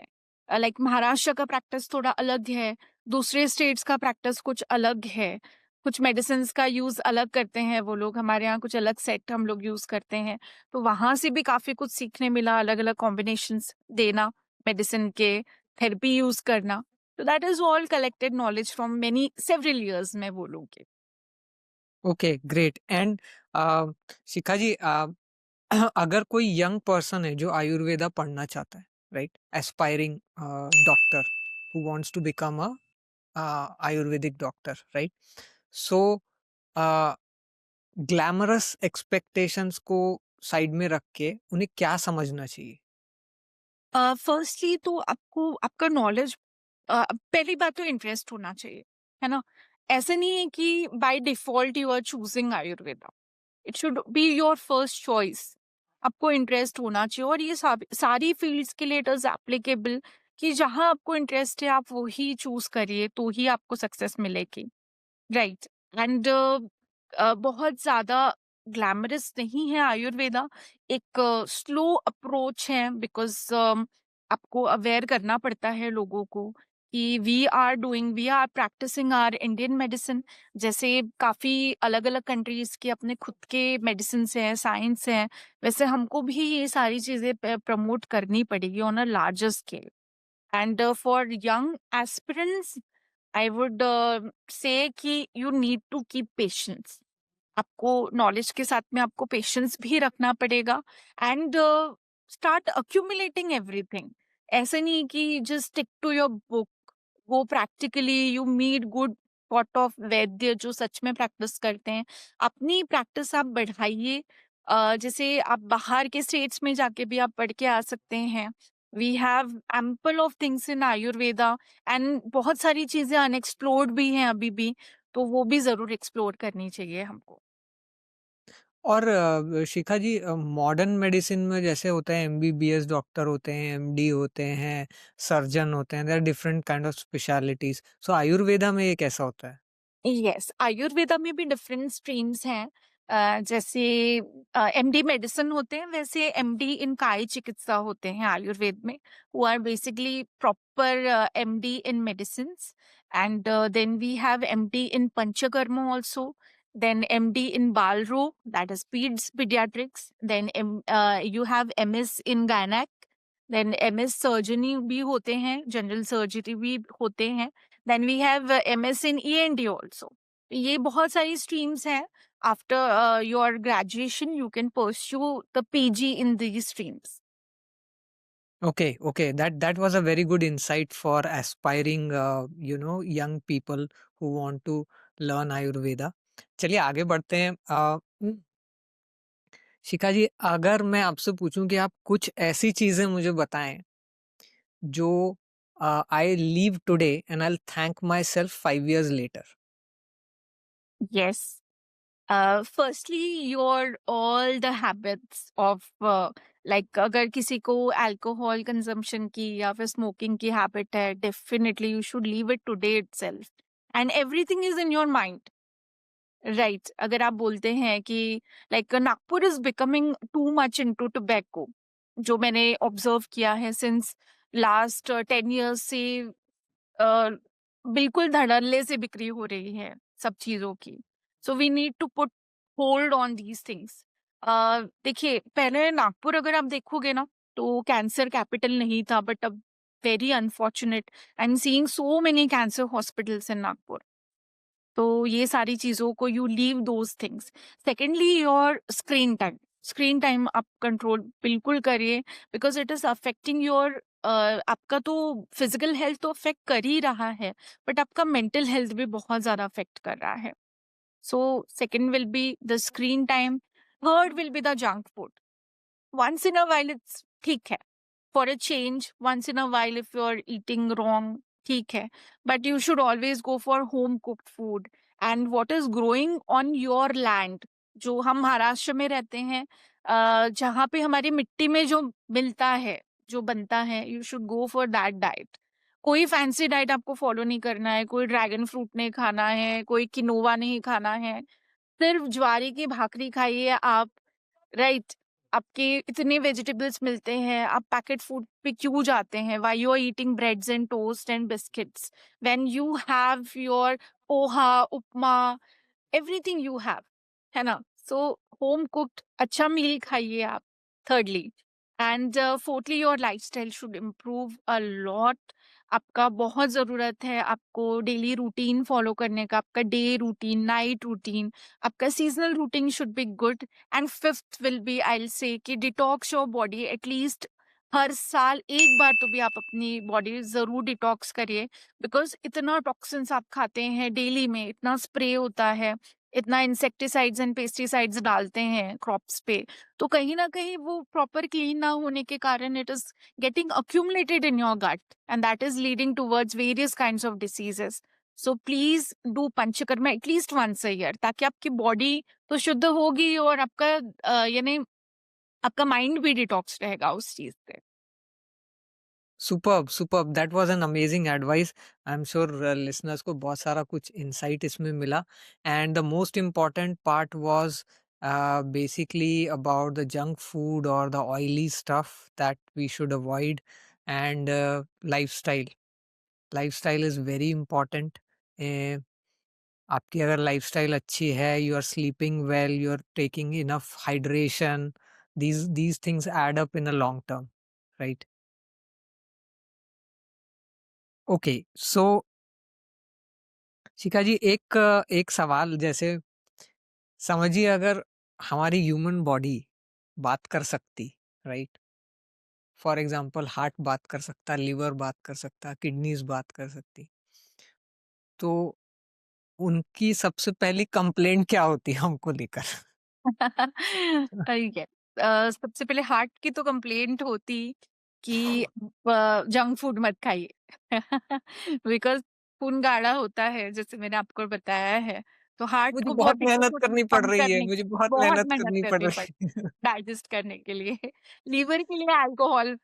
लाइक महाराष्ट्र का प्रैक्टिस थोड़ा अलग है, दूसरे स्टेट्स का प्रैक्टिस कुछ अलग है, कुछ मेडिसिन का यूज अलग करते हैं वो लोग, हमारे यहाँ कुछ अलग सेट हम लोग यूज करते हैं. तो वहां से भी काफी कुछ सीखने मिला, अलग अलग कॉम्बिनेशंस देना मेडिसिन के, थेरेपी यूज करना. तो that is all collected knowledge from many several years मैं बोलूंगी. Okay, great. And Shikha ji, अगर कोई यंग पर्सन है जो आयुर्वेदा पढ़ना चाहता है, right, aspiring doctor who wants to become a Ayurvedic doctor, right, so glamorous expectations को साइड में रख के उन्हें क्या समझना चाहिए? फर्स्टली तो आपको आपका नॉलेज, पहली बात तो इंटरेस्ट होना चाहिए, है ना. ऐसे नहीं है कि by default you are choosing Ayurveda. It should be your first choice. आपको इंटरेस्ट होना चाहिए, और ये सारी फील्ड्स के लिए इट इज एप्लीकेबल कि जहां आपको इंटरेस्ट है आप वो ही चूज करिए, तो ही आपको सक्सेस मिलेगी. राइट. एंड बहुत ज्यादा ग्लैमरस नहीं है आयुर्वेदा. एक स्लो अप्रोच है, बिकॉज आपको अवेयर करना पड़ता है लोगों को कि we are practising our Indian medicine. जैसे काफी अलग अलग कंट्रीज के अपने खुद के मेडिसिन हैं, साइंस हैं, वैसे हमको भी ये सारी चीजें प्रमोट करनी पड़ेगी on a larger scale. And for young aspirants I would say कि you need to keep patience. आपको नॉलेज के साथ में आपको पेशेंस भी रखना पड़ेगा. And start accumulating everything. ऐसे नहीं कि just stick to your book. वो practically you meet good lot of vaidya जो सच में प्रैक्टिस करते हैं. अपनी प्रैक्टिस आप बढ़ाइए. जैसे आप बाहर के स्टेट्स में जाके भी आप पढ़ के आ सकते हैं. We have ample of things in Ayurveda, and बहुत सारी चीजें अनएक्सप्लोर्ड भी हैं अभी भी, तो वो भी जरूर एक्सप्लोर करनी चाहिए हमको. और शिखा जी, मॉडर्न मेडिसिन में जैसे होता है एमबीबीएस डॉक्टर होते हैं, एमडी होते हैं, सर्जन होते हैं, there are different kind of specialities. So Ayurveda में ये कैसा होता है? यस, आयुर्वेदा में भी डिफरेंट स्ट्रीम्स हैं. जैसे एमडी मेडिसिन होते हैं, वैसे एमडी इन काय चिकित्सा होते हैं आयुर्वेद में, who are basically proper MD in medicine. And then we have MD in panchakarma also, then MD in Balro, that is pediatrics, then you have MS in gynec, then MS surgery भी होते हैं, general surgery भी होते हैं, then we have MS in ENT also. ये बहुत सारी streams हैं. After your graduation you can pursue the PG in these streams. Okay, that was a very good insight for aspiring young people who want to learn ayurveda. चलिए आगे बढ़ते हैं. शिखा जी, अगर मैं आपसे पूछूं कि आप कुछ ऐसी चीजें मुझे बताएं जो I leave today and I thank my self 5 years later. Yes. Firstly, your all the habits of like अगर किसी को अल्कोहल कंजम्पशन की या फिर स्मोकिंग की हैबिट है, definitely you should leave it today itself. And everything is in your mind. Right. अगर आप बोलते हैं कि like Nagpur is becoming too much into tobacco, जो मैंने ऑब्जर्व किया है सिंस लास्ट 10 years से, अ, बिल्कुल धड़ल्ले से बिक्री हो रही है सब चीजों की. So we need to put hold on these things. देखिए, पहले नागपुर अगर आप देखोगे ना, तो कैंसर कैपिटल नहीं था, बट अब very unfortunate I am seeing so many cancer hospitals in Nagpur. तो ये सारी चीजों को you leave those things. Secondly, your screen time आप कंट्रोल बिल्कुल करिए, because it is affecting your, आपका तो फिजिकल हेल्थ तो अफेक्ट कर ही रहा है, बट आपका मेंटल हेल्थ भी बहुत ज्यादा अफेक्ट कर रहा है. So second will be the screen time. Third will be the junk food. Once in a while it's ठीक है, for a change, once in a while if you are eating wrong, ठीक है, but you should always go for home cooked food and what is growing on your land. जो हम महाराष्ट्र में रहते हैं, जहाँ पे हमारी मिट्टी में जो मिलता है, जो बनता है, you should go for that diet. कोई फैंसी डाइट आपको फॉलो नहीं करना है, कोई ड्रैगन फ्रूट नहीं खाना है, कोई किनोवा नहीं खाना है, सिर्फ ज्वारी की भाकरी खाइए आप, राइट? आपके इतने वेजिटेबल्स मिलते हैं, आप पैकेट फूड पे क्यों जाते हैं? Why you are eating breads and toast and biscuits when you have your poha, upma, everything you have, है ना? सो होम कुक्ड अच्छा मील खाइए आप। thirdly and fourthly your lifestyle should improve a lot. आपका बहुत जरूरत है आपको डेली रूटीन फॉलो करने का, आपका डे रूटीन, नाइट रूटीन, आपका seasonal routine should be good. And fifth will be, I will say कि डिटॉक्स योर बॉडी एटलीस्ट हर साल एक बार तो भी आप अपनी बॉडी जरूर डिटॉक्स करिए। बिकॉज इतना टॉक्सिन्स आप खाते हैं डेली में, इतना स्प्रे होता है, इतना इंसेक्टिसाइड्स एंड पेस्टिसाइड्स डालते हैं क्रॉप्स पे, तो कहीं ना कहीं वो प्रॉपर क्लीन ना होने के कारण it is getting accumulated in your gut and that is leading towards various kinds of diseases. So please do panchakarma at least once a year, ताकि आपकी बॉडी तो शुद्ध होगी और आपका यानी आपका माइंड भी डिटॉक्स रहेगा उस चीज से। Superb, superb, that was an amazing advice. I am sure listeners को बहुत सारा कुछ इनसाइट इसमें मिला, and the most important part was basically about the junk food or the oily stuff that we should avoid, and lifestyle. Lifestyle is very important. Eh, आपकी अगर lifestyle अच्छी है, you are sleeping well, you are taking enough hydration, these things add up in a long term, right? Okay, so Shikha ji, एक सवाल, जैसे समझिए अगर हमारी ह्यूमन बॉडी बात कर सकती, राइट? फॉर एग्जांपल हार्ट बात कर सकता, लिवर बात कर सकता, किडनीज बात कर सकती, तो उनकी सबसे पहली कंप्लेंट क्या होती हमको लेकर? ठीक है। सबसे पहले हार्ट की तो कंप्लेंट होती कि जंक फूड मत खाइए। बिकॉज खून गाढ़ा होता है, जैसे मैंने आपको बताया है, तो हार्ट मुझे को बहुत बहुत मेहनत इम्पोर्टेंट करनी पड़ पंप रही है, करने, मुझे बहुत बहुत मेहनत मेहनत करनी पड़ करनी पड़ती रही है। डाइजेस्ट करने के लिए। लीवर के लिए अल्कोहल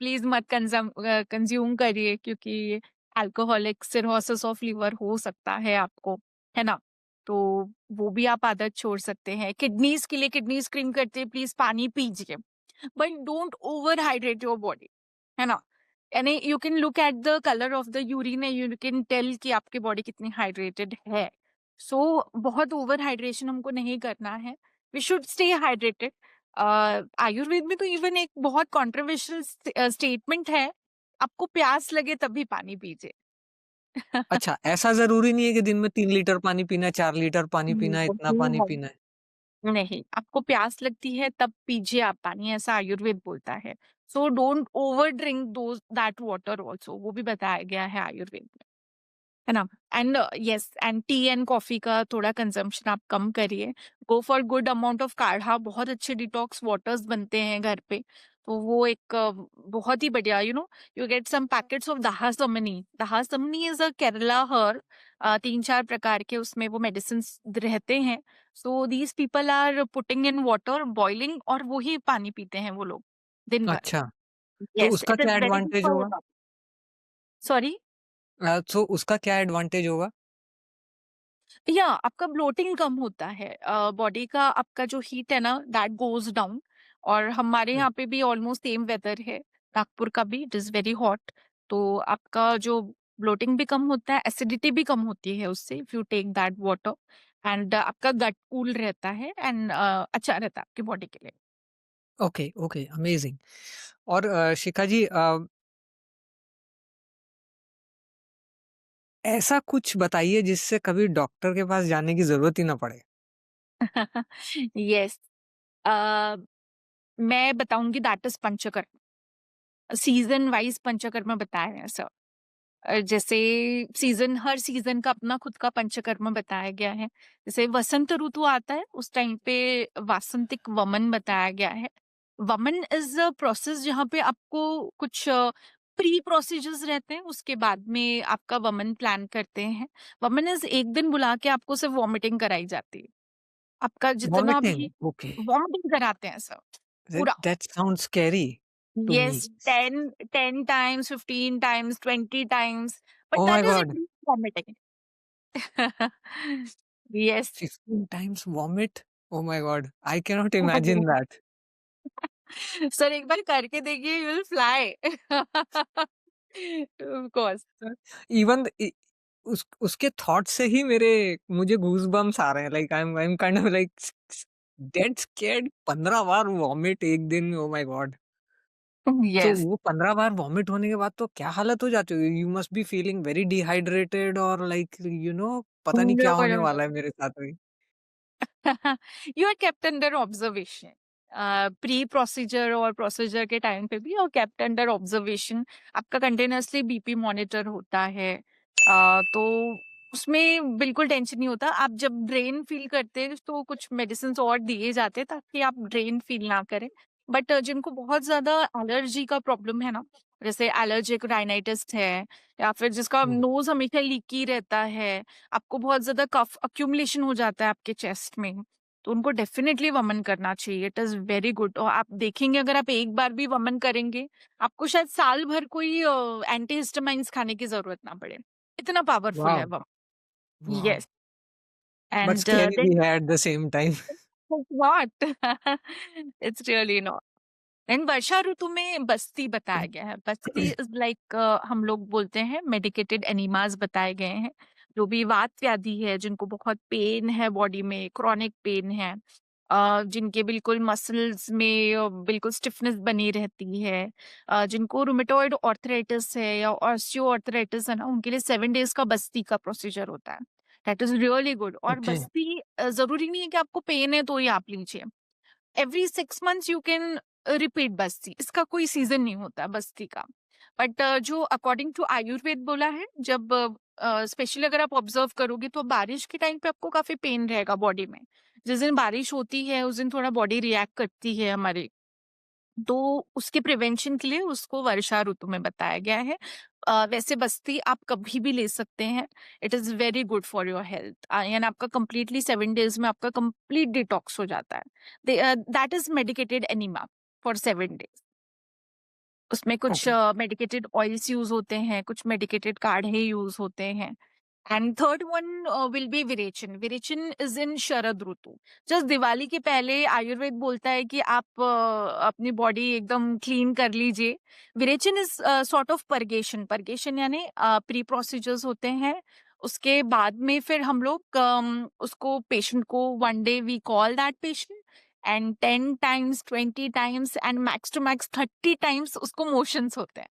प्लीज मत कंज्यूम करिए, क्योंकि अल्कोहलिक सिरोसिस ऑफ लीवर हो सकता है आपको, है ना? तो वो भी आप आदत छोड़ सकते हैं। किडनीज के लिए किडनी स्क्रीम करते हैं, प्लीज पानी पीजिए, but don't over hydrate your body, है ना? यानी you can look at the colour of the urine and you can tell कि आपकी बॉडी कितनी हाइड्रेटेड है। सो बहुत ओवर हाइड्रेशन हमको नहीं करना है, we should stay hydrated. Ayurveda में तो इवन एक बहुत कॉन्ट्रोवर्शियल स्टेटमेंट है, आपको प्यास लगे तभी पानी पीजिए। अच्छा, ऐसा ज़रूरी नहीं है कि दिन में 3 लीटर पानी पीना है, 4 लीटर पानी पीना है, इतना पानी नहीं, पीना है? नहीं, आपको प्यास लगती है तब पीजिए आप पानी, ऐसा आयुर्वेद बोलता है। So don't over drink those that water also, वो भी बताया गया है आयुर्वेद में, है ना? And yes, and T and coffee का थोड़ा कंजम्पशन आप कम करिए। Go for good amount of काढ़ा, बहुत अच्छे डिटॉक्स वाटर्स बनते हैं घर पे, तो वो एक बहुत ही बढ़िया, you get some packets of Dahasamani. Dahasamani is a Kerala herb, 3-4 प्रकार के उसमें वो मेडिसिन रहते हैं। So these people are putting in water boiling, और वो ही पानी पीते हैं वो लोग दिन भर। अच्छा, तो यस, उसका इट इज क्या वेरी गुड एडवांटेज फॉर होगा? योर। सॉरी। सो उसका क्या एडवांटेज होगा? या आपका ब्लोटिंग कम होता है, बॉडी का आपका जो हीट है ना दैट गोज डाउन। और हमारे हुँ, यहाँ पे भी ऑलमोस्ट सेम वेदर है, नागपुर का भी, इट इज वेरी हॉट। तो आपका जो ब्लोटिंग भी कम होता है, एसिडिटी भी कम होती है उससे, if you take that water. And आपका गट कूल रहता है एंड अच्छा रहता है आपकी बॉडी के लिए। Okay, okay, amazing. और शिखा जी, ऐसा कुछ बताइए जिससे कभी डॉक्टर के पास जाने की ज़रूरत ही ना पड़े? यस, मैं बताऊंगी that is panchakarma. Season wise panchakarma बताया है सर। जैसे सीजन, हर सीजन का अपना खुद का पंचकर्म बताया गया है। जैसे वसंत ऋतु आता है, उस टाइम पे वासंतिक वमन बताया गया है। वमन इज अ प्रोसेस जहाँ पे आपको कुछ प्री प्रोसीजर्स रहते हैं, उसके बाद में आपका वमन प्लान करते हैं। वमन इज़ एक दिन बुला के आपको सिर्फ वॉमिटिंग कराई जाती है। आपका जितना वॉमिटिंग, भी ओके। वॉमिटिंग कराते हैं सर, पूरा। That sounds scary to me. Yes, 10 times, 15 times, 20 times, but oh that my is God! include vomiting. Yes. 15 times vomit? Oh my god, I cannot imagine that. Sir एक बार करके देखिए, you will fly. Of course. Even उसके thought से ही मेरे मुझे goosebumps आ रहे हैं, like I am kind of like dead scared. 15 bar vomit एक दिन, ओह माय गॉड! तो Yes. वो 15 बार वॉमिट होने के बाद तो क्या हालत हो जाती होगी? You must be feeling very dehydrated और लाइक पता नहीं क्या No, होने no, no. वाला है मेरे साथ में। You are kept under observation. Pre procedure और प्रोसीजर के टाइम पे भी और kept under observation. आपका कंटिन्यूअसली बीपी मॉनिटर होता है। तो उसमें बिल्कुल टेंशन नहीं होता। आप जब ड्रेन फील करते हैं तो कुछ मेडिसिन और दिए जाते हैं ताकि आप ड्रेन फील ना करें। बट जिनको बहुत ज्यादा एलर्जी का प्रॉब्लम है ना, जैसे एलर्जिक राइनाइटिस है, या फिर जिसका हुँ, नोज हमेशा लीकी रहता है, आपको बहुत ज़्यादा कफ अक्यूमुलेशन हो जाता है आपके चेस्ट में, तो उनको डेफ़िनेटली वमन करना चाहिए। It is very good. और आप देखेंगे अगर आप एक बार भी वमन करेंगे, आपको शायद साल भर कोई एंटीहिस्टामाइन्स खाने की ज़रूरत ना पड़े। इतना पावरफुल है wow! Vaman. Wow! Yes. But and scary भी देन है at the same time. What? It's really not. And वर्षा ऋतु में बस्ती बताया गया है। बस्ती इज लाइक हम लोग बोलते हैं मेडिकेटेड एनीमास बताए गए हैं। जो भी वात व्याधि है, जिनको बहुत पेन है बॉडी में, क्रॉनिक पेन है, जिनके बिल्कुल मसल्स में बिल्कुल स्टिफनेस बनी रहती है, जिनको रुमेटॉइड आर्थराइटिस है या ऑस्टियो आर्थराइटिस है ना, उनके लिए 7 डेज का बस्ती का प्रोसीजर होता है। That is really good. और ओके, बस्ती जरूरी नहीं है कि आपको पेन है तो ही आप लीजिए। Every 6 months you can repeat बस्ती। इसका कोई सीजन नहीं होता बस्ती का। बट जो अकॉर्डिंग टू आयुर्वेद बोला है, जब स्पेशली अगर आप ऑब्जर्व करोगे तो बारिश के टाइम पे आपको काफी पेन रहेगा बॉडी में। जिस दिन बारिश होती है उस दिन थोड़ा बॉडी रिएक्ट करती है हमारी, तो उसके प्रिवेंशन के लिए उसको वर्षा ऋतु में बताया गया है। वैसे बस्ती आप कभी भी ले सकते हैं। It is very good for your health, and आपका कंप्लीटली 7 डेज में आपका कंप्लीट डिटॉक्स हो जाता है। That is medicated enema for 7 days. उसमें कुछ ओके, मेडिकेटेड ऑयल्स यूज होते हैं, कुछ मेडिकेटेड काढ़े यूज होते हैं। And third one will be virechan. Virechan is in Sharad ritu. Just Diwali के पहले आयुर्वेद बोलता है कि आप अपनी बॉडी एकदम क्लीन कर लीजिए। Virechan is sort of purgation. Purgation यानी प्री प्रोसीजर्स होते हैं। उसके बाद में फिर हम लोग उसको पेशेंट को 1 day we call that patient, and 10 times 20 times and max to max 30 times उसको मोशंस होते हैं।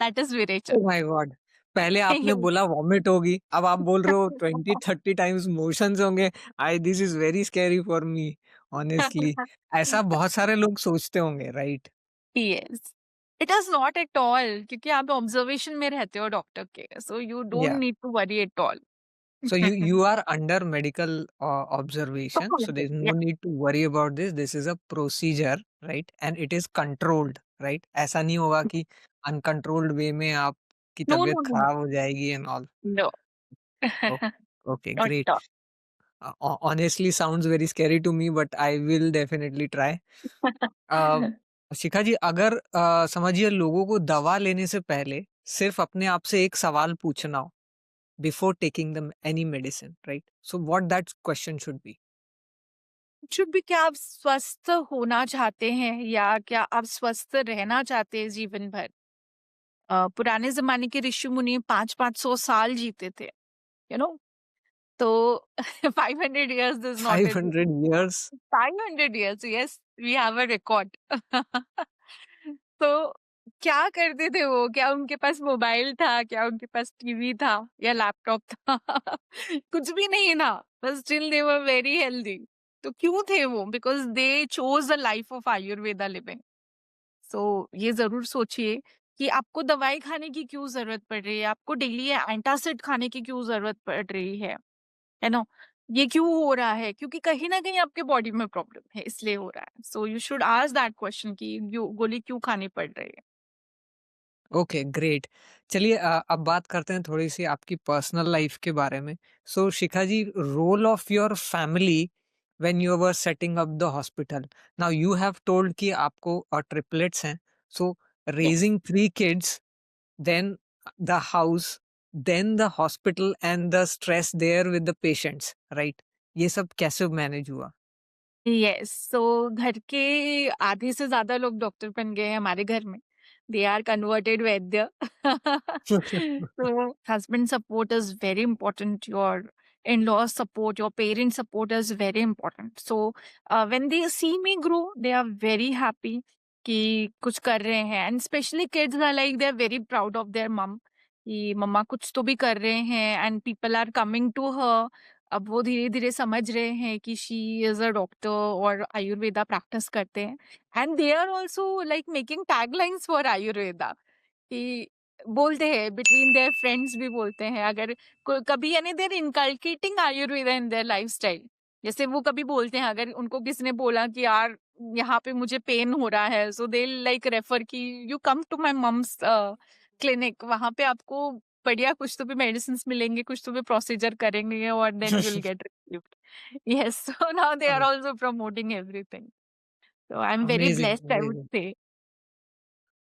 That is virechan. Oh my god! पहले आपने बोला वॉमिट होगी, अब आप बोल रहे हो 20-30 टाइम्स मोशंस होंगे। I this is very scary for me honestly. ऐसा बहुत सारे लोग सोचते होंगे, right? Yes. It is not at all, क्योंकि आप ऑब्जर्वेशन में रहते हो डॉक्टर के, so you don't ya need to worry at all. So you are under medical observation, so there's no need to worry about this. This is a procedure, right? And it is controlled, right? ऐसा नहीं होगा कि uncontrolled way में आपकी no तबीयत no no खराब हो जाएगी and all. No. Oh, okay, not great. At Honestly, sounds very scary to me, but I will definitely try. Uh, all. Shikha ji, अगर समझिए लोगों को दवा लेने से पहले सिर्फ अपने आप से एक सवाल पूछना हो before taking them any medicine, right? So what that question should be? Should भी, क्या आप स्वस्थ होना चाहते हैं या क्या आप स्वस्थ रहना चाहते हैं जीवन भर? पुराने जमाने के ऋषि मुनि 500-500 साल जीते थे, यू नो। तो 500 years is not a 500 years? 500 years, yes, we have a record. तो क्या करते थे वो? क्या उनके पास मोबाइल था? क्या उनके पास टीवी था या लैपटॉप था? कुछ भी नहीं था, बस still they were very healthy. तो क्यों थे वो? Because they chose the life of Ayurveda living. सो ये जरूर सोचिए कि आपको दवाई खाने की क्यों जरूरत पड़ रही है, आपको डेली एंटासिड खाने की क्यों जरूरत पड़ रही है ना? ये क्यों हो रहा है? क्योंकि कहीं न कहीं आपके बॉडी में प्रॉब्लम है, इसलिए हो रहा है। So you should ask that question कि गोली क्यों खानी पड़ रही है? Okay, great. चलिए अब बात करते हैं थोड़ी-सी आपकी पर्सनल लाइफ के बारे में। So Shikha ji, role of your family when you were setting up the hospital. Now you have told कि आपको ट्रिपलेट्स हैं। So yes. Raising 3 kids, then the house, then the hospital and the stress there with the patients, right? ये सब कैसे manage हुआ? Yes, सो घर के आधे से ज्यादा लोग डॉक्टर बन गए हैं हमारे घर में। They are converted vaidya. तो husband support is very important, your in law support, your parent support is very important. So when they see me grow, they are very happy कि कुछ कर रहे हैं, and specially kids are like they are very proud of their mum कि mamma कुछ तो भी कर रहे हैं, and people are coming to her. अब वो धीरे-धीरे समझ रहे हैं कि शी इज़ अ डॉक्टर और आयुर्वेदा प्रैक्टिस करते हैं, and they are also like making taglines for Ayurveda कि बोलते हैं बिटवीन देयर फ्रेंड्स भी बोलते हैं, अगर कभी यानी there inculcating Ayurveda in their lifestyle. जैसे वो कभी बोलते हैं, अगर उनको किसी ने बोला कि यार यहाँ पे मुझे पेन हो रहा है, सो दे लाइक रेफर कि you come to my mum's clinic, वहां पे आपको बढ़िया कुछ तो भी मेडिसिन मिलेंगे, कुछ तो भी प्रोसीजर करेंगे, और then you will get relieved. Yes, so now they are also promoting everything, so I'm very amazing, blessed, I would amazing. say.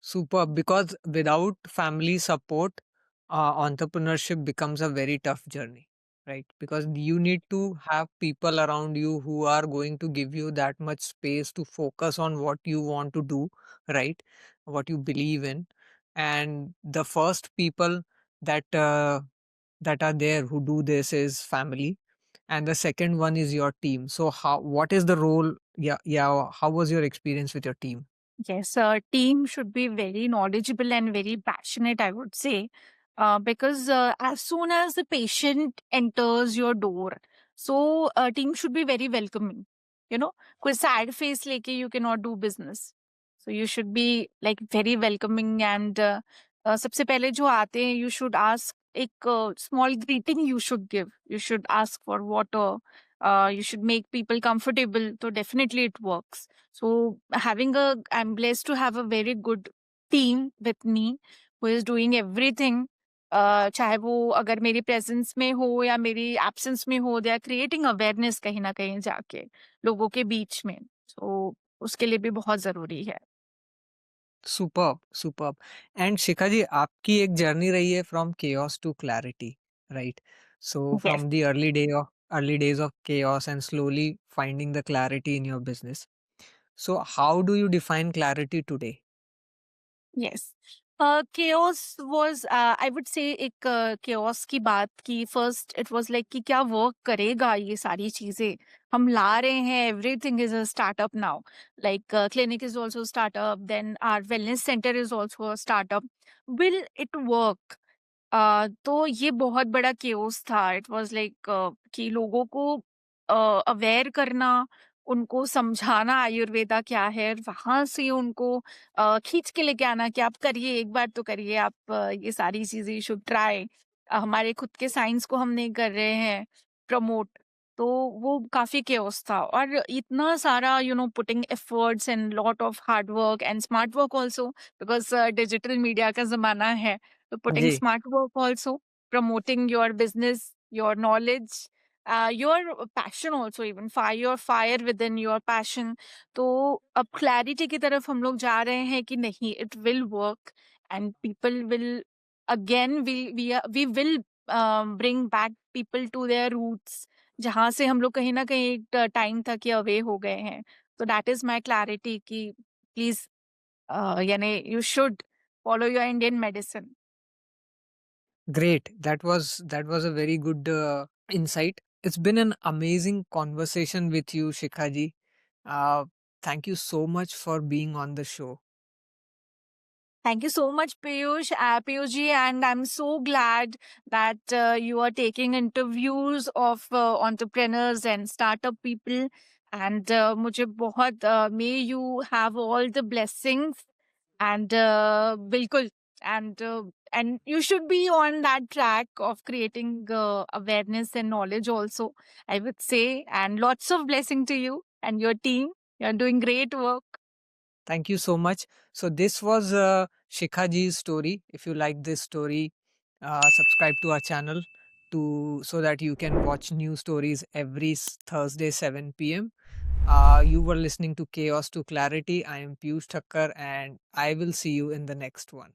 Superb, because without family support, entrepreneurship becomes a very tough journey, right? Because you need to have people around you who are going to give you that much space to focus on what you want to do, right? What you believe in. And the first people that that are there who do this is family, and the second one is your team. So how, what is the role? Yeah, yeah. How was your experience with your team? Yes, a team should be very knowledgeable and very passionate, I would say, because as soon as the patient enters your door, so a team should be very welcoming. You know, कोई sad face लेके you cannot do business. So you should be like very welcoming, and सबसे पहले जो आते हैं, you should ask एक small greeting you should give. You should ask for water. You should make people comfortable. So definitely it works. So I'm blessed to have a very good team with me who is doing everything. चाहे वो अगर मेरी presence में हो या मेरी absence में हो, दे आर क्रिएटिंग अवेयरनेस कहीं ना कहीं जाके लोगों के बीच में। तो उसके लिए भी बहुत जरूरी है। Superb, superb. And Shikha ji, आपकी एक जर्नी रही है from chaos to clarity, right? So yes. From the early days of chaos and slowly finding the clarity in your business. So how do you define clarity today? Yes, chaos was, I would say एक chaos की बात की first, it was like कि क्या work करेगा ये सारी चीजें हम ला रहे हैं, everything is a startup now, like clinic is also startup, then our wellness centre is also a startup, will it work? तो ये बहुत बड़ा केओस था। इट वाज लाइक कि लोगों को अवेयर करना, उनको समझाना आयुर्वेदा क्या है, वहां से उनको खींच के लेके आना कि आप करिए, एक बार तो करिए आप, ये सारी चीजें शुड ट्राई। हमारे खुद के साइंस को हम नहीं कर रहे हैं प्रमोट। तो वो काफी केओस था, और इतना सारा putting efforts and lot of hard work and smart work also, because digital media का जमाना है। So putting ji, smart work also, promoting your business, your knowledge, your passion also, even fire within your passion. तो अब clarity की तरफ हम लोग जा रहे हैं कि नहीं, it will work, and people will again, we will bring back people to their roots, जहाँ से हम लोग कहीं ना कहीं एक टाइम तक ये अवे हो गए हैं। तो दैट इज माई क्लैरिटी कि प्लीज, यानी you should follow your Indian medicine. great. That was a very good insight. It's been an amazing conversation with you, Shikha ji. Uh, Thank you so much for being on the show. Thank you so much, Piyush ji, and I'm so glad that you are taking interviews of entrepreneurs and startup people. And मुझे बहुत may you have all the blessings, and बिल्कुल, and you should be on that track of creating awareness and knowledge also, I would say, and lots of blessing to you and your team. You're doing great work. Thank you so much. So this was Shikha ji's story. If you like this story, subscribe to our channel to so that you can watch new stories every Thursday 7 p.m. You were listening to Chaos to Clarity. I am Piyush Thakkar, and I will see you in the next one.